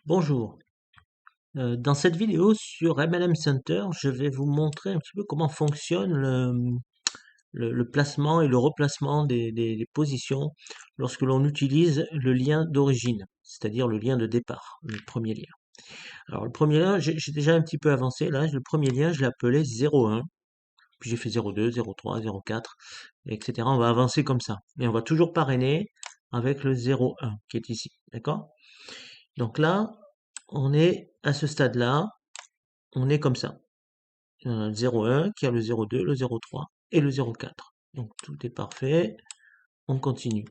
Bonjour. Dans cette vidéo sur MLM Center, je vais vous montrer un petit peu comment fonctionne le placement et le replacement des positions lorsque l'on utilise le lien d'origine, c'est-à-dire le lien de départ, le premier lien. Alors le premier lien, j'ai déjà un petit peu avancé là, le premier lien je l'ai appelé 01, puis j'ai fait 02, 03, 04, etc. On va avancer comme ça. Et on va toujours parrainer avec le 01 qui est ici, d'accord? Donc là, on est à ce stade-là, on est comme ça. Il y en a le 01 qui a le 02, le 03 et le 04. Donc tout est parfait. On continue.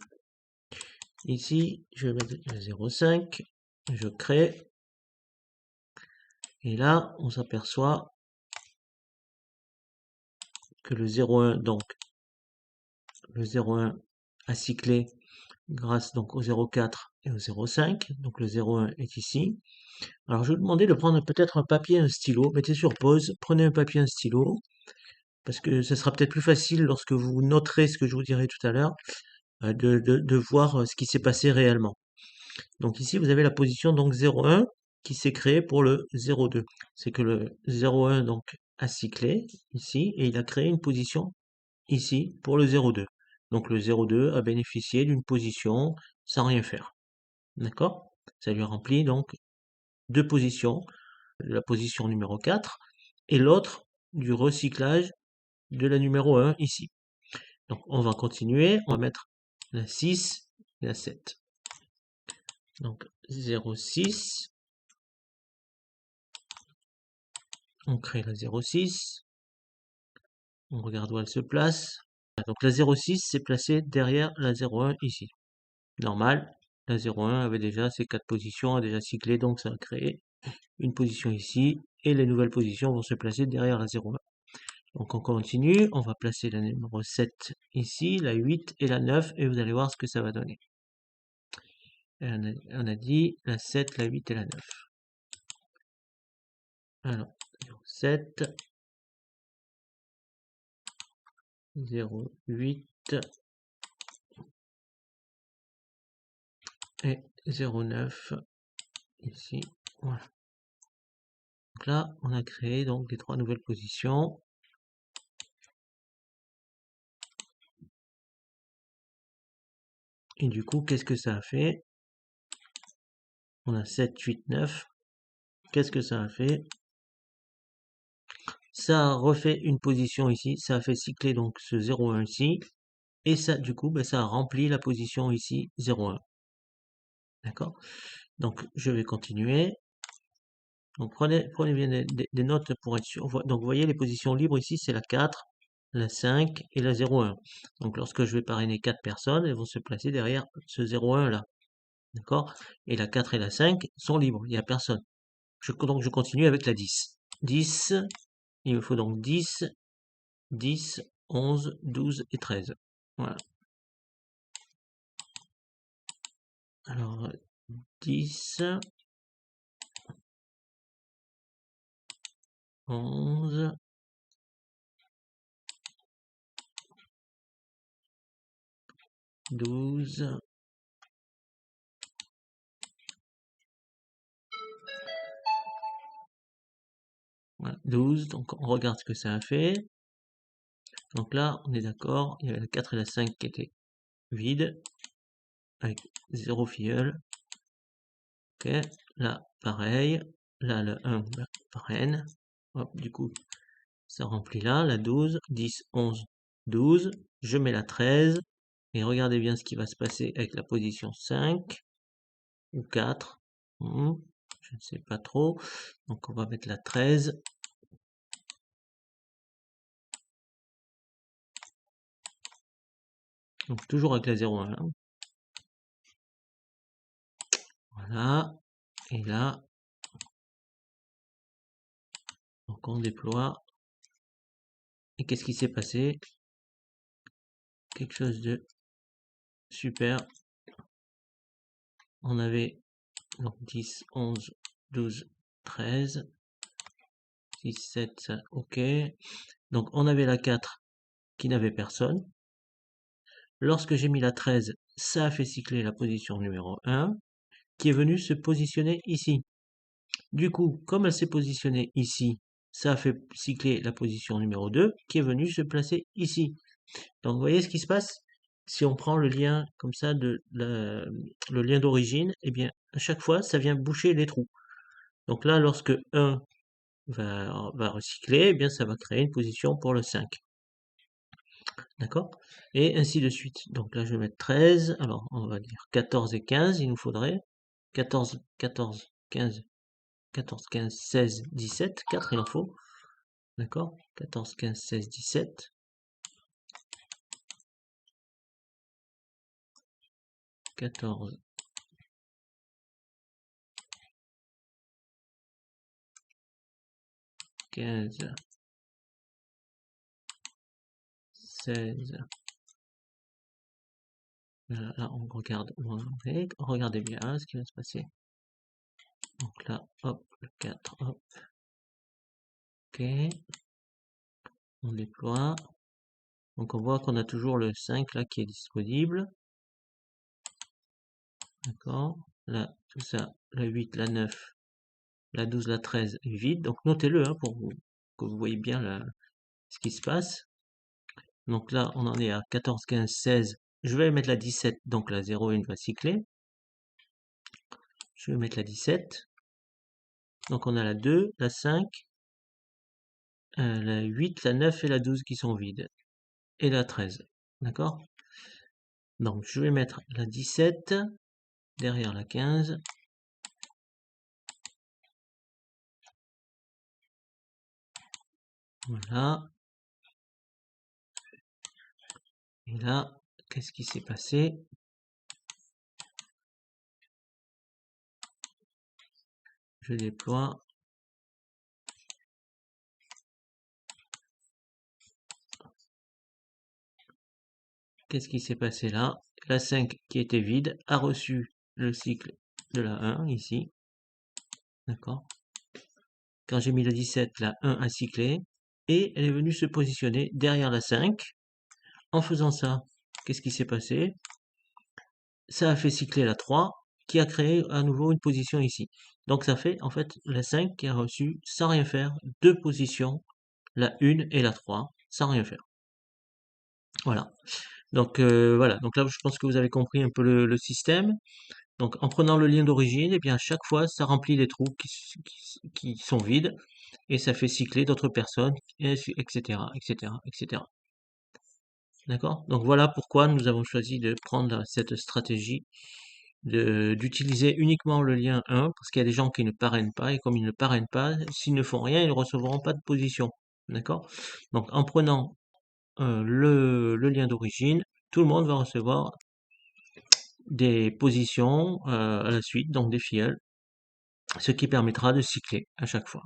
Ici, je vais mettre le 05. Je crée. Et là, on s'aperçoit que le 01, donc le 01 a cyclé grâce donc au 04 et au 05. Donc le 01 est ici. Alors je vais vous demander de prendre peut-être un papier et un stylo. Mettez sur pause, prenez un papier et un stylo, parce que ce sera peut-être plus facile lorsque vous noterez ce que je vous dirai tout à l'heure, de voir ce qui s'est passé réellement. Donc ici, vous avez la position donc 0,1 qui s'est créée pour le 0,2. C'est que le 0,1 donc a cyclé ici et il a créé une position ici pour le 0,2. Donc le 0,2 a bénéficié d'une position sans rien faire. D'accord? Ça lui remplit donc deux positions, la position numéro 4 et l'autre du recyclage de la numéro 1 ici. Donc on va continuer, on va mettre la 6 et la 7. Donc 0,6, on crée la 0,6, on regarde où elle se place. Donc la 0,6 s'est placée derrière la 0,1 ici. Normal, la 0,1 avait déjà ses 4 positions, a déjà cyclé, donc ça a créé une position ici, et les nouvelles positions vont se placer derrière la 0,1. Donc on continue, on va placer la numéro 7 ici, la 8 et la 9, et vous allez voir ce que ça va donner. Et on a dit la 7, la 8 et la 9. Alors, 7, 0,8 et 0,9 ici. Voilà. Donc là, on a créé donc les trois nouvelles positions. Et du coup, qu'est-ce que ça a fait? On a 7, 8, 9. Qu'est-ce que ça a fait? Ça a refait une position ici. Ça a fait cycler donc ce 0,1 ici. Et ça, du coup, ça a rempli la position ici 0,1. D'accord? Donc, je vais continuer. Donc, prenez bien des notes pour être sûr. Donc, vous voyez les positions libres ici, c'est la 4, la 5 et la 0,1. Donc, lorsque je vais parrainer 4 personnes, elles vont se placer derrière ce 0,1 là. D'accord? Et la 4 et la 5 sont libres, il n'y a personne. Donc, je continue avec la 10. 10, il me faut donc 10, 10, 11, 12 et 13. Voilà. Alors, 10, 11, 12, 12, donc on regarde ce que ça a fait. Donc là, on est d'accord, il y avait la 4 et la 5 qui étaient vides, avec 0 filleul. Ok, là, pareil. Là, le 1, parraine. Hop, du coup, ça remplit là, la 12, 10, 11, 12. Je mets la 13. Et regardez bien ce qui va se passer avec la position 5 ou 4. Je ne sais pas trop. Donc on va mettre la 13. Donc toujours avec la 0,1 là. Voilà. Et là, donc on déploie. Et qu'est-ce qui s'est passé? Quelque chose de super. On avait donc 10, 11, 12, 13. 6, 7, ça, ok. Donc on avait la 4 qui n'avait personne. Lorsque j'ai mis la 13, ça a fait cycler la position numéro 1. qui est venue se positionner ici. Du coup, comme elle s'est positionnée ici, ça a fait cycler la position numéro 2 qui est venue se placer ici. Donc, vous voyez ce qui se passe? Si on prend le lien comme ça le lien d'origine, eh bien, à chaque fois, ça vient boucher les trous. Donc là, lorsque 1 va recycler, eh bien, ça va créer une position pour le 5. D'accord? Et ainsi de suite. Donc là, je vais mettre 13. Alors, on va dire 14 et 15, il nous faudrait. 14, 14, 15, 14, 15, 16, 17. 4, il en faut. D'accord? 14, 15, 16, 17. 14, 15, 16. Là, on regarde. Regardez bien ce qui va se passer. Donc là, hop, le 4, hop. Ok. On déploie. Donc on voit qu'on a toujours le 5 là qui est disponible. D'accord? Là, tout ça, la 8, la 9, la 12, la 13 est vide. Donc notez-le pour que vous voyez bien ce qui se passe. Donc là, on en est à 14, 15, 16. Je vais mettre la 17, donc la 0,1 va cycler. Je vais mettre la 17. Donc on a la 2, la 5, la 8, la 9 et la 12 qui sont vides. Et la 13. D'accord? Donc je vais mettre la 17 derrière la 15. Voilà. Et là, qu'est-ce qui s'est passé? Je déploie. Qu'est-ce qui s'est passé là? La 5 qui était vide a reçu le cycle de la 1 ici. D'accord? Quand j'ai mis le 17, la 1 a cyclé et elle est venue se positionner derrière la 5. En faisant ça, qu'est-ce qui s'est passé? Ça a fait cycler la 3 qui a créé à nouveau une position ici. Donc ça fait en fait la 5 qui a reçu sans rien faire deux positions, la 1 et la 3, sans rien faire. Voilà. Donc voilà. Donc là, je pense que vous avez compris un peu le système. Donc en prenant le lien d'origine, et bien à chaque fois, ça remplit les trous qui sont vides et ça fait cycler d'autres personnes, etc., etc., etc. D'accord? Donc voilà pourquoi nous avons choisi de prendre cette stratégie d'utiliser uniquement le lien 1, parce qu'il y a des gens qui ne parrainent pas, et comme ils ne parrainent pas, s'ils ne font rien, ils ne recevront pas de position. D'accord? Donc en prenant le lien d'origine, tout le monde va recevoir des positions à la suite, donc des filleuls, ce qui permettra de cycler à chaque fois.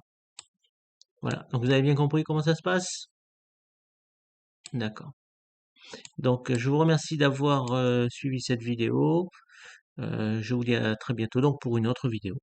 Voilà, donc vous avez bien compris comment ça se passe? D'accord. Donc je vous remercie d'avoir suivi cette vidéo. Je vous dis à très bientôt donc pour une autre vidéo.